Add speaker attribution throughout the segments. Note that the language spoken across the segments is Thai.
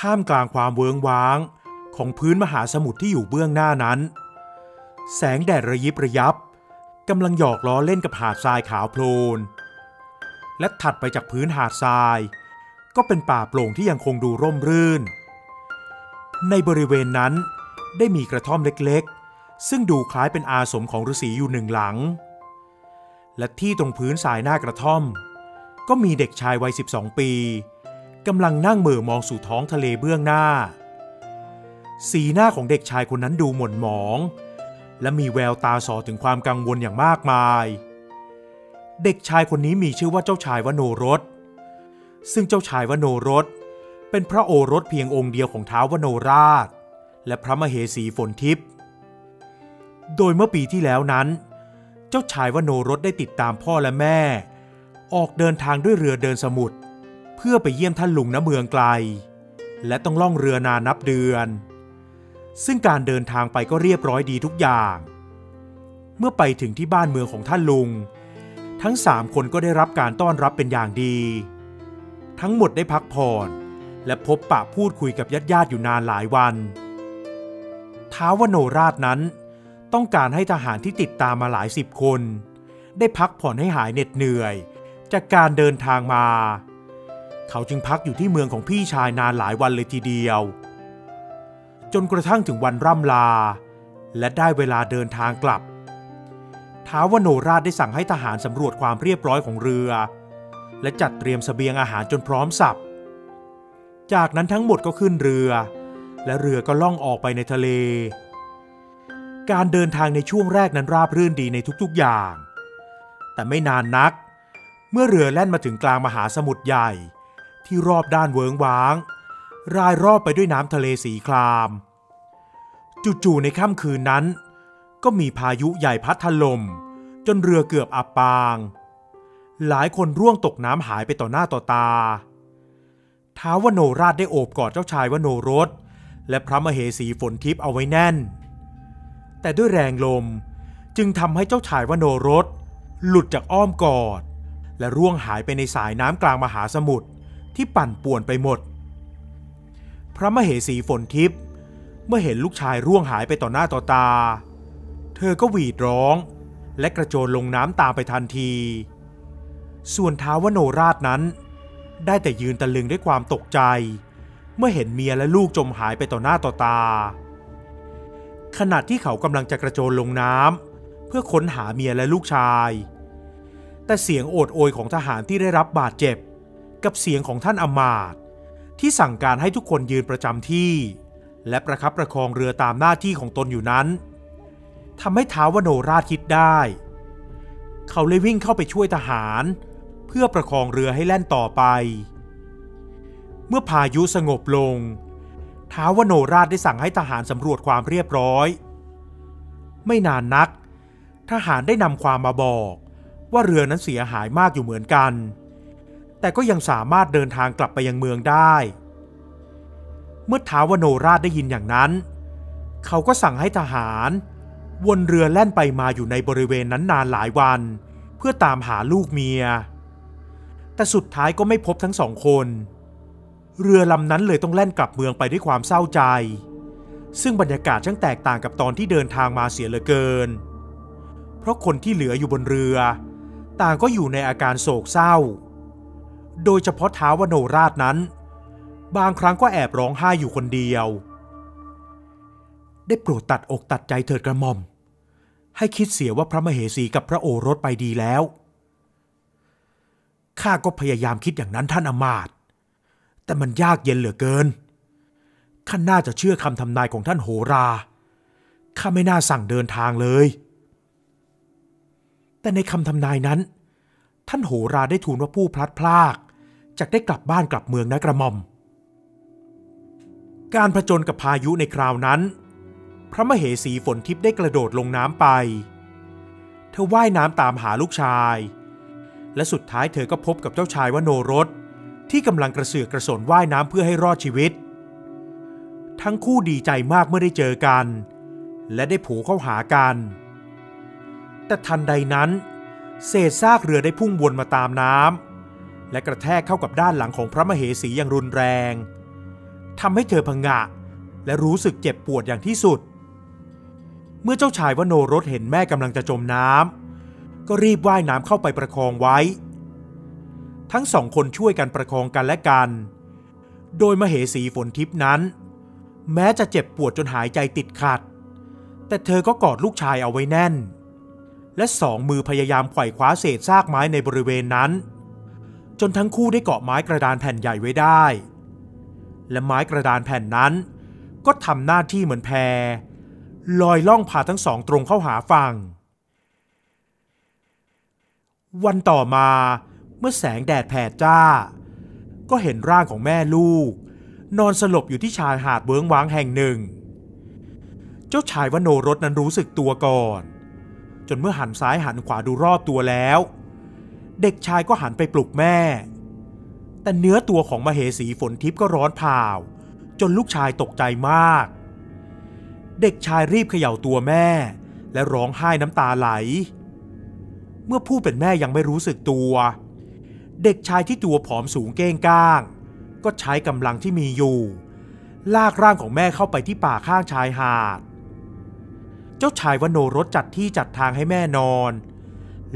Speaker 1: ท่ามกลางความเวิ้งว้างของพื้นมหาสมุทรที่อยู่เบื้องหน้านั้นแสงแดดระยิบระยับกำลังหยอกล้อเล่นกับหาดทรายขาวโพลนและถัดไปจากพื้นหาดทรายก็เป็นป่าโปร่งที่ยังคงดูร่มรื่นในบริเวณนั้นได้มีกระท่อมเล็กๆซึ่งดูคล้ายเป็นอาสมของฤาษีอยู่หนึ่งหลังและที่ตรงพื้นทรายหน้ากระท่อมก็มีเด็กชายวัย12 ปีกำลังนั่งเหม่อมองสู่ท้องทะเลเบื้องหน้าสีหน้าของเด็กชายคนนั้นดูหม่นหมองและมีแววตาส่อถึงความกังวลอย่างมากมายเด็กชายคนนี้มีชื่อว่าเจ้าชายวโนรสซึ่งเจ้าชายวโนรสเป็นพระโอรสเพียงองค์เดียวของท้าววโนราชและพระมเหสีฝนทิพย์โดยเมื่อปีที่แล้วนั้นเจ้าชายวโนรสได้ติดตามพ่อและแม่ออกเดินทางด้วยเรือเดินสมุทรเพื่อไปเยี่ยมท่านลุงณเมืองไกลและต้องล่องเรือนานนับเดือนซึ่งการเดินทางไปก็เรียบร้อยดีทุกอย่างเมื่อไปถึงที่บ้านเมืองของท่านลุงทั้ง3 คนก็ได้รับการต้อนรับเป็นอย่างดีทั้งหมดได้พักผ่อนและพบปะพูดคุยกับญาติๆอยู่นานหลายวันท้าววโนราชนั้นต้องการให้ทหารที่ติดตามมาหลาย10 คนได้พักผ่อนให้หายเหน็ดเหนื่อยจากการเดินทางมาเขาจึงพักอยู่ที่เมืองของพี่ชายนานหลายวันเลยทีเดียวจนกระทั่งถึงวันร่ำลาและได้เวลาเดินทางกลับท้าววโนราชได้สั่งให้ทหารสำรวจความเรียบร้อยของเรือและจัดเตรียมเสบียงอาหารจนพร้อมสับจากนั้นทั้งหมดก็ขึ้นเรือและเรือก็ล่องออกไปในทะเลการเดินทางในช่วงแรกนั้นราบรื่นดีในทุกๆอย่างแต่ไม่นานนักเมื่อเรือแล่นมาถึงกลางมหาสมุทรใหญ่ที่รอบด้านเวิ้งว้างรายรอบไปด้วยน้ำทะเลสีครามจู่ๆในค่ำคืนนั้นก็มีพายุใหญ่พัดถล่มจนเรือเกือบอับปางหลายคนร่วงตกน้ำหายไปต่อหน้าต่อตาท้าววโนราชได้โอบกอดเจ้าชายวโนรสและพระมเหสีฝนทิพย์เอาไว้แน่นแต่ด้วยแรงลมจึงทำให้เจ้าชายวโนรสหลุดจากอ้อมกอดและร่วงหายไปในสายน้ำกลางมหาสมุทรที่ปั่นป่วนไปหมดพระมเหสีฝนทิพย์เมื่อเห็นลูกชายร่วงหายไปต่อหน้าต่อตาเธอก็หวีดร้องและกระโจนลงน้ำตามไปทันทีส่วนท้าววโนราชนั้นได้แต่ยืนตะลึงด้วยความตกใจเมื่อเห็นเมียและลูกจมหายไปต่อหน้าต่อตาขณะที่เขากำลังจะกระโจนลงน้ำเพื่อค้นหาเมียและลูกชายแต่เสียงโอดโอยของทหารที่ได้รับบาดเจ็บกับเสียงของท่านอมาตย์ที่สั่งการให้ทุกคนยืนประจำที่และประคับประคองเรือตามหน้าที่ของตนอยู่นั้นทำให้ท้าววโนราชคิดได้เขาเลยวิ่งเข้าไปช่วยทหารเพื่อประคองเรือให้แล่นต่อไปเมื่อพายุสงบลงท้าววโนราชได้สั่งให้ทหารสำรวจความเรียบร้อยไม่นานนักทหารได้นำความมาบอกว่าเรือนั้นเสียหายมากอยู่เหมือนกันแต่ก็ยังสามารถเดินทางกลับไปยังเมืองได้เมื่อท้าววโนราชได้ยินอย่างนั้นเขาก็สั่งให้ทหารวนเรือแล่นไปมาอยู่ในบริเวณนั้นนานหลายวันเพื่อตามหาลูกเมียแต่สุดท้ายก็ไม่พบทั้ง2 คนเรือลำนั้นเลยต้องแล่นกลับเมืองไปด้วยความเศร้าใจซึ่งบรรยากาศช่างแตกต่างกับตอนที่เดินทางมาเสียเหลือเกินเพราะคนที่เหลืออยู่บนเรือต่างก็อยู่ในอาการโศกเศร้าโดยเฉพาะท้าววโนราชนั้นบางครั้งก็แอบร้องไห้อยู่คนเดียวได้โปรดตัดอกตัดใจเถิดกระหม่อมให้คิดเสียว่าพระมเหสีกับพระโอรสไปดีแล้วข้าก็พยายามคิดอย่างนั้นท่านอมาตย์แต่มันยากเย็นเหลือเกินข้าน่าจะเชื่อคำทำนายของท่านโหราข้าไม่น่าสั่งเดินทางเลยแต่ในคำทำนายนั้นท่านโหราได้ทูลว่าผู้พลัดพรากจะได้กลับบ้านกลับเมืองนะกระหม่อมการผจญกับพายุในคราวนั้นพระมเหสีฝนทิพย์ได้กระโดดลงน้ำไปเธอว่ายน้ำตามหาลูกชายและสุดท้ายเธอก็พบกับเจ้าชายวโนรสที่กำลังกระเสือกกระสนว่ายน้ำเพื่อให้รอดชีวิตทั้งคู่ดีใจมากเมื่อได้เจอกันและได้ผูกเข้าหากันแต่ทันใดนั้นเศษซากเรือได้พุ่งวนมาตามน้ำและกระแทกเข้ากับด้านหลังของพระมเหสีอย่างรุนแรง ทำให้เธอผงะและรู้สึกเจ็บปวดอย่างที่สุดเมื่อเจ้าชายวโนรสเห็นแม่กำลังจะจมน้ำก็รีบว่ายน้ำเข้าไปประคองไว้ทั้งสองคนช่วยกันประคองกันและกันโดยมเหสีฝนทิพย์นั้นแม้จะเจ็บปวดจนหายใจติดขัดแต่เธอก็กอดลูกชายเอาไว้แน่นและสองมือพยายามไขว่คว้าเศษซากไม้ในบริเวณนั้นจนทั้งคู่ได้เกาะไม้กระดานแผ่นใหญ่ไว้ได้และไม้กระดานแผ่นนั้นก็ทำหน้าที่เหมือนแพลอยล่องพาทั้งสองตรงเข้าหาฝั่งวันต่อมาเมื่อแสงแดดแผดจ้าก็เห็นร่างของแม่ลูกนอนสลบอยู่ที่ชายหาดเวิ้งว้างแห่งหนึ่งเจ้าชายวโนรสนั้นรู้สึกตัวก่อนจนเมื่อหันซ้ายหันขวาดูรอบตัวแล้วเด็กชายก็หันไปปลุกแม่แต่เนื้อตัวของมเหสีฝนทิพย์ก็ร้อนเผาจนลูกชายตกใจมากเด็กชายรีบเขย่าตัวแม่และร้องไห้น้ำตาไหลเมื่อผู้เป็นแม่ยังไม่รู้สึกตัวเด็กชายที่ตัวผอมสูงเก้งก้างก็ใช้กำลังที่มีอยู่ลากร่างของแม่เข้าไปที่ป่าข้างชายหาดเจ้าชายวโนรสจัดที่จัดทางให้แม่นอน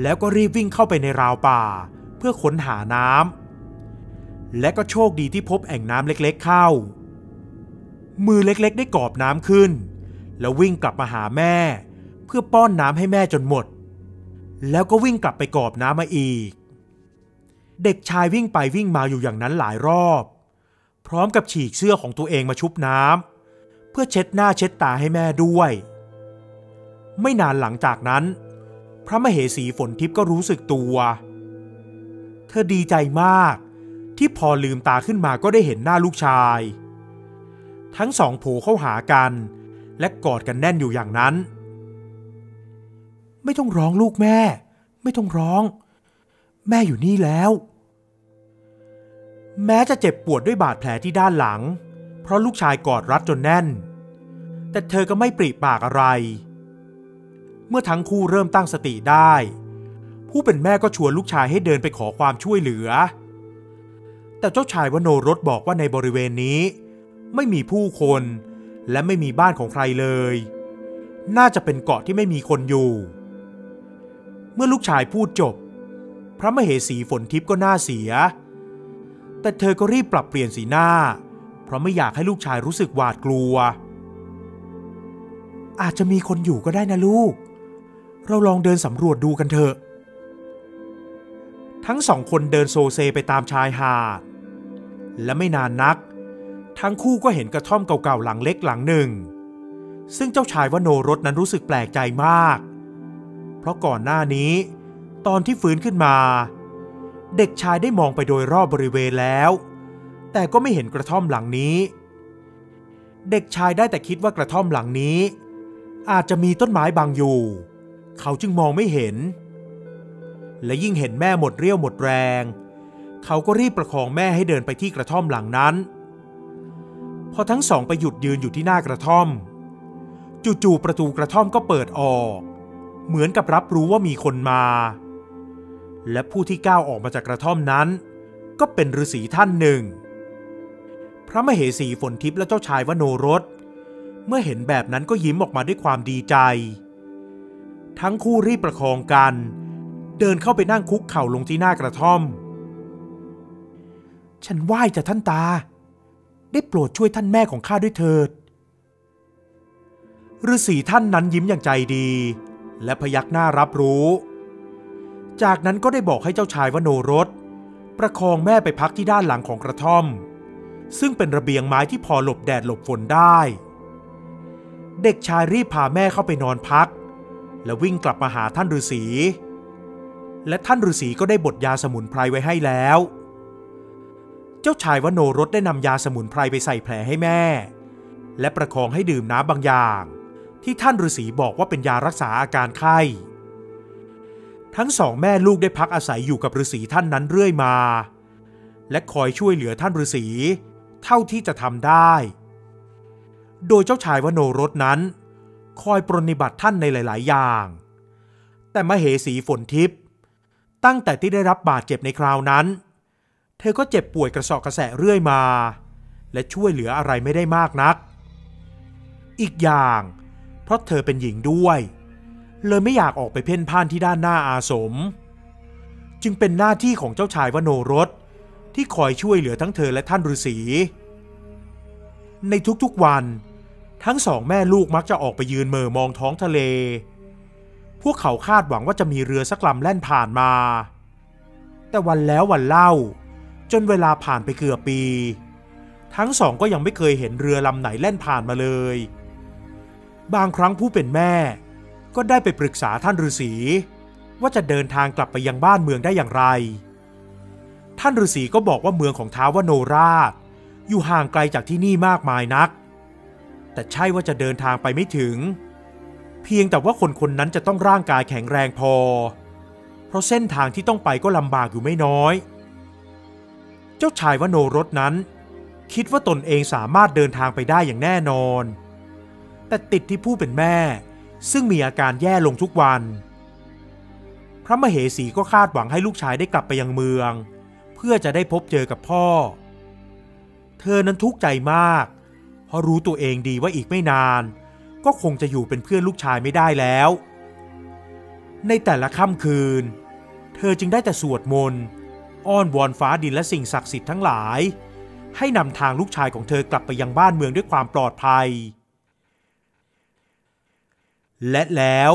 Speaker 1: แล้วก็รีบวิ่งเข้าไปในราวป่าเพื่อค้นหาน้ำและก็โชคดีที่พบแอ่งน้ำเล็กๆเข้ามือเล็กๆได้กอบน้ำขึ้นแล้ววิ่งกลับมาหาแม่เพื่อป้อนน้ำให้แม่จนหมดแล้วก็วิ่งกลับไปกอบน้ำมาอีกเด็กชายวิ่งไปวิ่งมาอยู่อย่างนั้นหลายรอบพร้อมกับฉีกเสื้อของตัวเองมาชุบน้ำเพื่อเช็ดหน้าเช็ดตาให้แม่ด้วยไม่นานหลังจากนั้นพระมเหสีฝนทิพย์ก็รู้สึกตัวเธอดีใจมากที่พอลืมตาขึ้นมาก็ได้เห็นหน้าลูกชายทั้งสองโผล่เข้าหากันและกอดกันแน่นอยู่อย่างนั้นไม่ต้องร้องลูกแม่ไม่ต้องร้องแม่อยู่นี่แล้วแม้จะเจ็บปวดด้วยบาดแผลที่ด้านหลังเพราะลูกชายกอดรัดจนแน่นแต่เธอก็ไม่ปริปากอะไรเมื่อทั้งคู่เริ่มตั้งสติได้ผู้เป็นแม่ก็ชวนลูกชายให้เดินไปขอความช่วยเหลือแต่เจ้าชายวโนรสบอกว่าในบริเวณนี้ไม่มีผู้คนและไม่มีบ้านของใครเลยน่าจะเป็นเกาะที่ไม่มีคนอยู่เมื่อลูกชายพูดจบพระมเหสีฝนทิพย์ก็น่าเสียแต่เธอก็รีบปรับเปลี่ยนสีหน้าเพราะไม่อยากให้ลูกชายรู้สึกหวาดกลัวอาจจะมีคนอยู่ก็ได้นะลูกเราลองเดินสำรวจดูกันเถอะทั้งสองคนเดินโซเซไปตามชายหาดและไม่นานนักทั้งคู่ก็เห็นกระท่อมเก่าๆหลังเล็กหลังหนึ่งซึ่งเจ้าชายวโนรสนั้นรู้สึกแปลกใจมากเพราะก่อนหน้านี้ตอนที่ฟื้นขึ้นมาเด็กชายได้มองไปโดยรอบบริเวณแล้วแต่ก็ไม่เห็นกระท่อมหลังนี้เด็กชายได้แต่คิดว่ากระท่อมหลังนี้อาจจะมีต้นไม้บังอยู่เขาจึงมองไม่เห็นและยิ่งเห็นแม่หมดเรี่ยวหมดแรงเขาก็รีบประคองแม่ให้เดินไปที่กระท่อมหลังนั้นพอทั้งสองไปหยุดยืนอยู่ที่หน้ากระท่อมจู่ๆประตูกระท่อมก็เปิดออกเหมือนกับรับรู้ว่ามีคนมาและผู้ที่ก้าวออกมาจากกระท่อมนั้นก็เป็นฤาษีท่านหนึ่งพระมเหสีฝนทิพย์และเจ้าชายวโนรสเมื่อเห็นแบบนั้นก็ยิ้มออกมาด้วยความดีใจทั้งคู่รีบประคองกันเดินเข้าไปนั่งคุกเข่าลงที่หน้ากระท่อมฉันไหว้จะท่านตาได้โปรดช่วยท่านแม่ของข้าด้วยเถิดฤาษีท่านนั้นยิ้มอย่างใจดีและพยักหน้ารับรู้จากนั้นก็ได้บอกให้เจ้าชายวโนรสประคองแม่ไปพักที่ด้านหลังของกระท่อมซึ่งเป็นระเบียงไม้ที่พอหลบแดดหลบฝนได้เด็กชายรีบพาแม่เข้าไปนอนพักและวิ่งกลับมาหาท่านฤาษีและท่านฤาษีก็ได้บดยาสมุนไพรไว้ให้แล้วเจ้าชายวโนรสได้นำยาสมุนไพรไปใส่แผลให้แม่และประคองให้ดื่มน้ำบางอย่างที่ท่านฤาษีบอกว่าเป็นยารักษาอาการไข้ทั้งสองแม่ลูกได้พักอาศัยอยู่กับฤาษีท่านนั้นเรื่อยมาและคอยช่วยเหลือท่านฤาษีเท่าที่จะทำได้โดยเจ้าชายวโนรสนั้นคอยปรนนิบัติท่านในหลายๆอย่างแต่มเหสีฝนทิพย์ตั้งแต่ที่ได้รับบาดเจ็บในคราวนั้นเธอก็เจ็บป่วยกระสอบกระแสะเรื่อยมา และช่วยเหลืออะไรไม่ได้มากนักอีกอย่างเพราะเธอเป็นหญิงด้วยเลยไม่อยากออกไปเพ่นพ่านที่ด้านหน้าอาสมจึงเป็นหน้าที่ของเจ้าชายวโนรสที่คอยช่วยเหลือทั้งเธอและท่านฤาษีในทุกๆวันทั้งสองแม่ลูกมักจะออกไปยืนเหม่อมองท้องทะเลพวกเขาคาดหวังว่าจะมีเรือสักลำแล่นผ่านมาแต่วันแล้ววันเล่าจนเวลาผ่านไปเกือบปีทั้งสองก็ยังไม่เคยเห็นเรือลำไหนแล่นผ่านมาเลยบางครั้งผู้เป็นแม่ก็ได้ไปปรึกษาท่านฤาษีว่าจะเดินทางกลับไปยังบ้านเมืองได้อย่างไรท่านฤาษีก็บอกว่าเมืองของท้าวโนราชอยู่ห่างไกลจากที่นี่มากมายนักแต่ใช่ว่าจะเดินทางไปไม่ถึงเพียงแต่ว่าคนคนนั้นจะต้องร่างกายแข็งแรงพอเพราะเส้นทางที่ต้องไปก็ลำบากอยู่ไม่น้อยเจ้าชายวโนรสนั้นคิดว่าตนเองสามารถเดินทางไปได้อย่างแน่นอนแต่ติดที่ผู้เป็นแม่ซึ่งมีอาการแย่ลงทุกวันพระมเหสีก็คาดหวังให้ลูกชายได้กลับไปยังเมืองเพื่อจะได้พบเจอกับพ่อเธอนั้นทุกข์ใจมากเพราะรู้ตัวเองดีว่าอีกไม่นานก็คงจะอยู่เป็นเพื่อนลูกชายไม่ได้แล้วในแต่ละค่ำคืนเธอจึงได้แต่สวดมนต์อ้อนวอนฟ้าดินและสิ่งศักดิ์สิทธิ์ทั้งหลายให้นำทางลูกชายของเธอกลับไปยังบ้านเมืองด้วยความปลอดภัยและแล้ว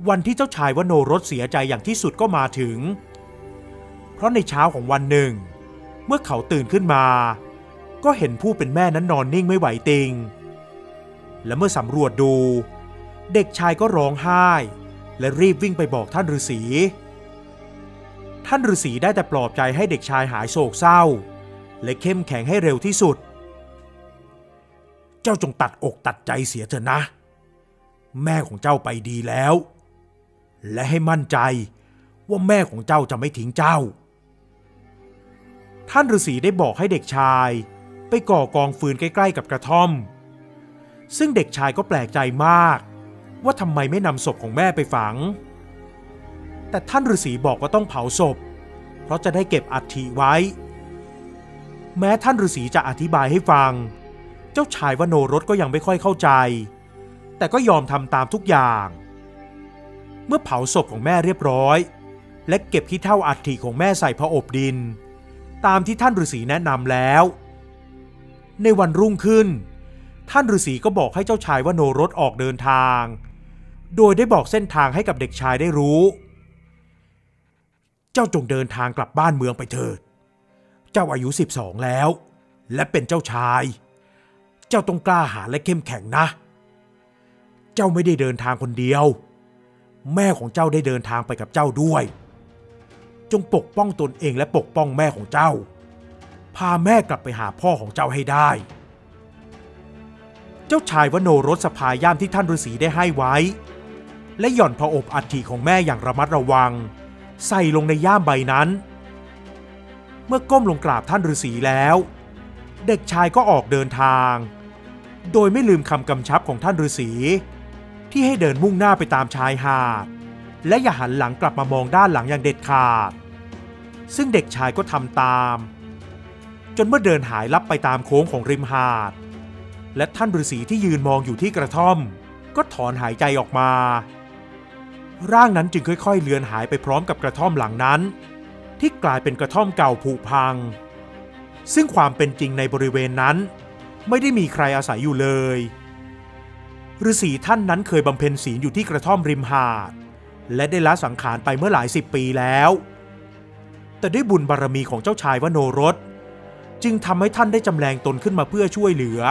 Speaker 1: วันที่เจ้าชายวโนรสเสียใจอย่างที่สุดก็มาถึงเพราะในเช้าของวันหนึ่งเมื่อเขาตื่นขึ้นมาก็เห็นผู้เป็นแม่นั้นนอนนิ่งไม่ไหวติงและเมื่อสำรวจดูเด็กชายก็ร้องไห้และรีบวิ่งไปบอกท่านฤาษีท่านฤาษีได้แต่ปลอบใจให้เด็กชายหายโศกเศร้าและเข้มแข็งให้เร็วที่สุดเจ้าจงตัดอกตัดใจเสียเถอะนะแม่ของเจ้าไปดีแล้วและให้มั่นใจว่าแม่ของเจ้าจะไม่ทิ้งเจ้าท่านฤาษีได้บอกให้เด็กชายไปก่อกองฟืนใกล้ๆกับกระท่อมซึ่งเด็กชายก็แปลกใจมากว่าทำไมไม่นำศพของแม่ไปฝังแต่ท่านฤาษีบอกว่าต้องเผาศพเพราะจะได้เก็บอัฐิไว้แม้ท่านฤาษีจะอธิบายให้ฟังเจ้าชายวโนรสก็ยังไม่ค่อยเข้าใจแต่ก็ยอมทำตามทุกอย่างเมื่อเผาศพของแม่เรียบร้อยและเก็บขี้เถ้าอัฐิของแม่ใส่ผอบดินตามที่ท่านฤาษีแนะนำแล้วในวันรุ่งขึ้นท่านฤาษีก็บอกให้เจ้าชายวโนรสออกเดินทางโดยได้บอกเส้นทางให้กับเด็กชายได้รู้เจ้าจงเดินทางกลับบ้านเมืองไปเถิดเจ้าอายุ12แล้วและเป็นเจ้าชายเจ้าต้องกล้าหาญและเข้มแข็งนะเจ้าไม่ได้เดินทางคนเดียวแม่ของเจ้าได้เดินทางไปกับเจ้าด้วยจงปกป้องตนเองและปกป้องแม่ของเจ้าพาแม่กลับไปหาพ่อของเจ้าให้ได้เจ้าชายวโนรสสะพายย่ามที่ท่านฤาษีได้ให้ไว้และหย่อนผอบอัฐิของแม่อย่างระมัดระวังใส่ลงในย่ามใบนั้นเมื่อก้มลงกราบท่านฤาษีแล้วเด็กชายก็ออกเดินทางโดยไม่ลืมคำกำชับของท่านฤาษีที่ให้เดินมุ่งหน้าไปตามชายหาดและอย่าหันหลังกลับมามองด้านหลังอย่างเด็ดขาดซึ่งเด็กชายก็ทำตามจนเมื่อเดินหายลับไปตามโค้งของริมหาดและท่านฤาษีที่ยืนมองอยู่ที่กระท่อมก็ถอนหายใจออกมาร่างนั้นจึงค่อยๆเลือนหายไปพร้อมกับกระท่อมหลังนั้นที่กลายเป็นกระท่อมเก่าผุพังซึ่งความเป็นจริงในบริเวณนั้นไม่ได้มีใครอาศัยอยู่เลยฤาษีท่านนั้นเคยบำเพ็ญศีลอยู่ที่กระท่อมริมหาดและได้ละสังขารไปเมื่อหลายสิบปีแล้วแต่ด้วยบุญบารมีของเจ้าชายวโนรสจึงทำให้ท่านได้จำแรงตนขึ้นมาเพื่อช่วยเหลือ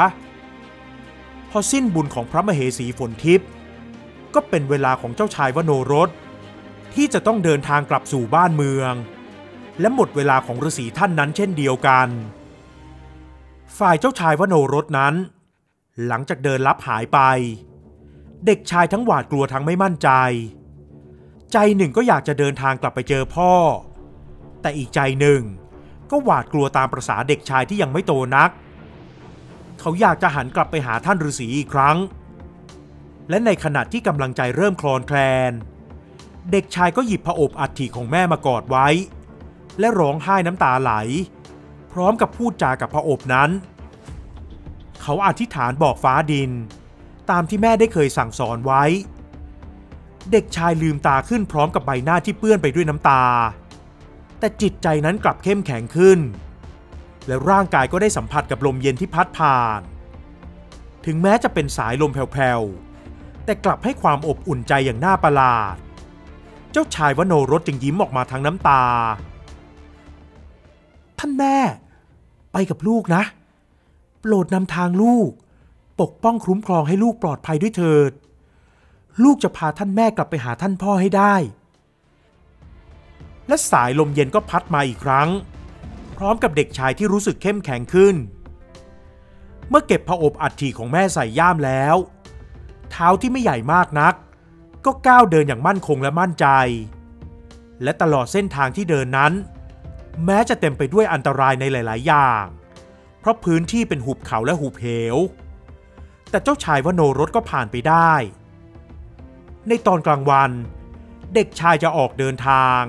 Speaker 1: พอสิ้นบุญของพระมเหสีฝนทิพย์ก็เป็นเวลาของเจ้าชายวโนรสที่จะต้องเดินทางกลับสู่บ้านเมืองและหมดเวลาของฤาษีท่านนั้นเช่นเดียวกันฝ่ายเจ้าชายวโนรสนั้นหลังจากเดินลับหายไปเด็กชายทั้งหวาดกลัวทั้งไม่มั่นใจใจหนึ่งก็อยากจะเดินทางกลับไปเจอพ่อแต่อีกใจหนึ่งก็หวาดกลัวตามประสาเด็กชายที่ยังไม่โตนักเขาอยากจะหันกลับไปหาท่านฤาษีอีกครั้งและในขณะที่กำลังใจเริ่มคลอนแคลนเด็กชายก็หยิบผอบอัฐิของแม่มากอดไว้และร้องไห้น้ำตาไหลพร้อมกับพูดจากับผอบนั้น เขาอธิษฐานบอกฟ้าดินตามที่แม่ได้เคยสั่งสอนไว้เด็กชายลืมตาขึ้นพร้อมกับใบหน้าที่เปื้อนไปด้วยน้ำตาแต่จิตใจนั้นกลับเข้มแข็งขึ้นและร่างกายก็ได้สัมผัสกับลมเย็นที่พัดผ่านถึงแม้จะเป็นสายลมแผ่วๆแต่กลับให้ความอบอุ่นใจอย่างน่าประหลาดเจ้าชายวโนรสจึงยิ้มออกมาทั้งน้ำตาท่านแม่ไปกับลูกนะโปรดนำทางลูกปกป้องคุ้มครองให้ลูกปลอดภัยด้วยเถิดลูกจะพาท่านแม่กลับไปหาท่านพ่อให้ได้และสายลมเย็นก็พัดมาอีกครั้งพร้อมกับเด็กชายที่รู้สึกเข้มแข็งขึ้นเมื่อเก็บผอบอัฐิของแม่ใส่ย่ามแล้วเท้าที่ไม่ใหญ่มากนักก็ก้าวเดินอย่างมั่นคงและมั่นใจและตลอดเส้นทางที่เดินนั้นแม้จะเต็มไปด้วยอันตรายในหลายๆอย่างเพราะพื้นที่เป็นหุบเขาและหุบเหวแต่เจ้าชายวโนรสก็ผ่านไปได้ในตอนกลางวันเด็กชายจะออกเดินทาง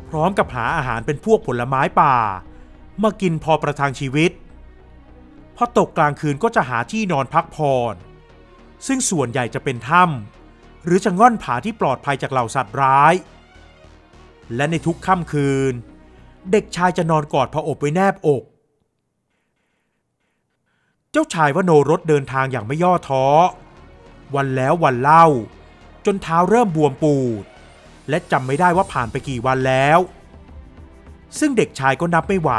Speaker 1: พร้อมกับหาอาหารเป็นพวกผลไม้ป่ามากินพอประทังชีวิตพอตกกลางคืนก็จะหาที่นอนพักผ่อนซึ่งส่วนใหญ่จะเป็นถ้ำหรือจะง่อนผาที่ปลอดภัยจากเหล่าสัตว์ร้ายและในทุกค่ำคืนเด็กชายจะนอนกอดผอบไว้แนบอกเจ้าชายวโนรสเดินทางอย่างไม่ย่อท้อวันแล้ววันเล่าจนเท้าเริ่มบวมปูดและจำไม่ได้ว่าผ่านไปกี่วันแล้วซึ่งเด็กชายก็นับไม่ไหว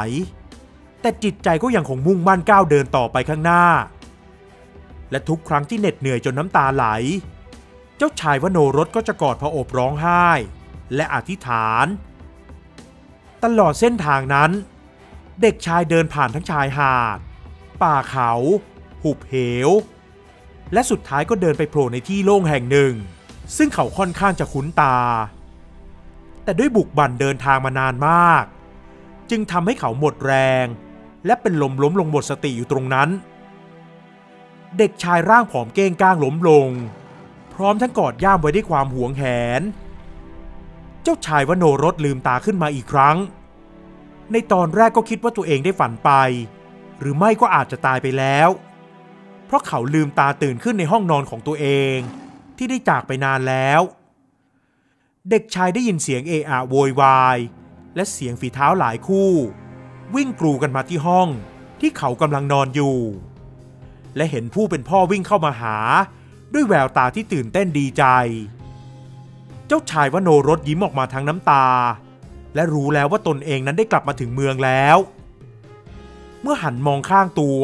Speaker 1: แต่จิตใจก็ยังคงมุ่งมั่นก้าวเดินต่อไปข้างหน้าและทุกครั้งที่เหน็ดเหนื่อยจนน้ำตาไหลเจ้าชายวโนรสก็จะกอดผอบร้องไห้และอธิษฐานตลอดเส้นทางนั้นเด็กชายเดินผ่านทั้งชายหาดป่าเขาหุบเหวและสุดท้ายก็เดินไปโผล่ในที่โล่งแห่งหนึ่งซึ่งเขาค่อนข้างจะคุ้นตาแต่ด้วยบุกบั่นเดินทางมานานมากจึงทำให้เขาหมดแรงและเป็นลมล้มลงหมดสติอยู่ตรงนั้นเด็กชายร่างผอมเก้งก้างล้มลงพร้อมทั้งกอดย่ามไว้ด้วยความหวงแหนเจ้าชายวโนรสลืมตาขึ้นมาอีกครั้งในตอนแรกก็คิดว่าตัวเองได้ฝันไปหรือไม่ก็อาจจะตายไปแล้วเพราะเขาลืมตาตื่นขึ้นในห้องนอนของตัวเองที่ได้จากไปนานแล้วเด็กชายได้ยินเสียงเอะอะโวยวายและเสียงฝีเท้าหลายคู่วิ่งกรูกันมาที่ห้องที่เขากำลังนอนอยู่และเห็นผู้เป็นพ่อวิ่งเข้ามาหาด้วยแววตาที่ตื่นเต้นดีใจเจ้าชายวโนรสยิ้มออกมาทั้งน้ำตาและรู้แล้วว่าตนเองนั้นได้กลับมาถึงเมืองแล้วเมื่อหันมองข้างตัว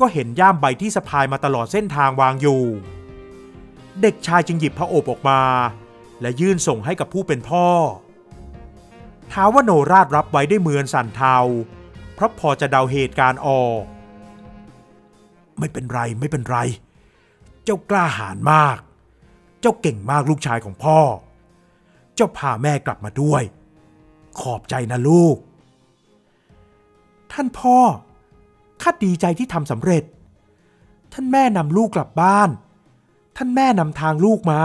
Speaker 1: ก็เห็นย่ามใบที่สะพายมาตลอดเส้นทางวางอยู่เด็กชายจึงหยิบผอบออกมาและยื่นส่งให้กับผู้เป็นพ่อท้าวโนราชรับไว้ด้วยมือสั่นเทาเพราะพอจะเดาเหตุการณ์ออกไม่เป็นไรไม่เป็นไรเจ้ากล้าหาญมากเจ้าเก่งมากลูกชายของพ่อเจ้าพาแม่กลับมาด้วยขอบใจนะลูกท่านพ่อข้าดีใจที่ทำสำเร็จท่านแม่นำลูกกลับบ้านท่านแม่นำทางลูกมา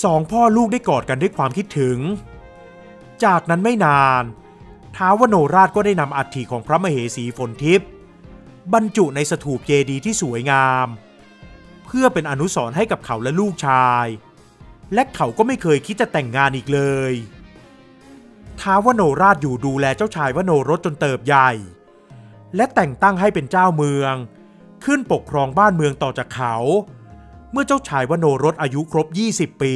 Speaker 1: สองพ่อลูกได้กอดกันด้วยความคิดถึงจากนั้นไม่นานท้าวโนราชก็ได้นำอัฐิของพระมเหสีฝนทิพย์บรรจุในสถูปเจดีย์ที่สวยงามเพื่อเป็นอนุสรณ์ให้กับเขาและลูกชายและเขาก็ไม่เคยคิดจะแต่งงานอีกเลยท้าวโนราชอยู่ดูแลเจ้าชายวโนรสจนเติบใหญ่และแต่งตั้งให้เป็นเจ้าเมืองขึ้นปกครองบ้านเมืองต่อจากเขาเมื่อเจ้าชายวโนรสอายุครบ20 ปี